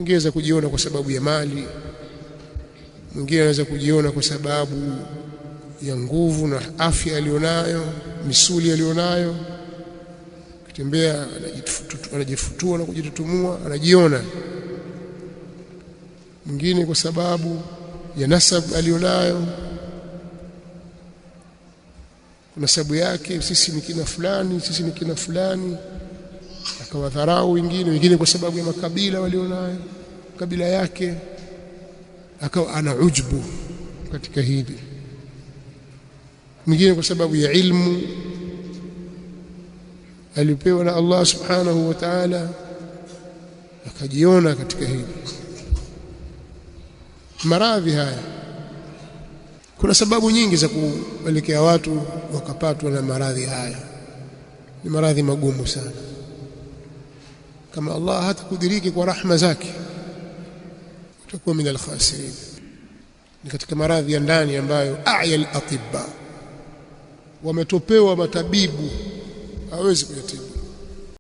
Mwingine kujiona kwa sababu ya mali, mwingine anaweza kujiona kwa sababu ya nguvu na afya alionayo, misuli alionayo, kutembea anajifutua na kujitutumua, anajiona. Mwingine kwa sababu ya nasab alionayo, nasabu yake, sisi ni kina fulani, sisi ni kina fulani, akawadharau wengine. Wengine kwa sababu ya makabila walionayo, kabila yake, akawa ana ujbu katika hili. Mwingine kwa sababu ya ilmu alipewa na Allah subhanahu wa ta'ala, akajiona katika hili. Maradhi haya, kuna sababu nyingi za kuelekea watu wakapatwa na maradhi haya. Ni maradhi magumu sana. Kama Allah hatakudiriki kwa rahma zake, utakuwa min al-khasirin. Ni katika maradhi ya ndani ambayo a'ya al-atibba, wametopewa matabibu, hawezi kuyatibu.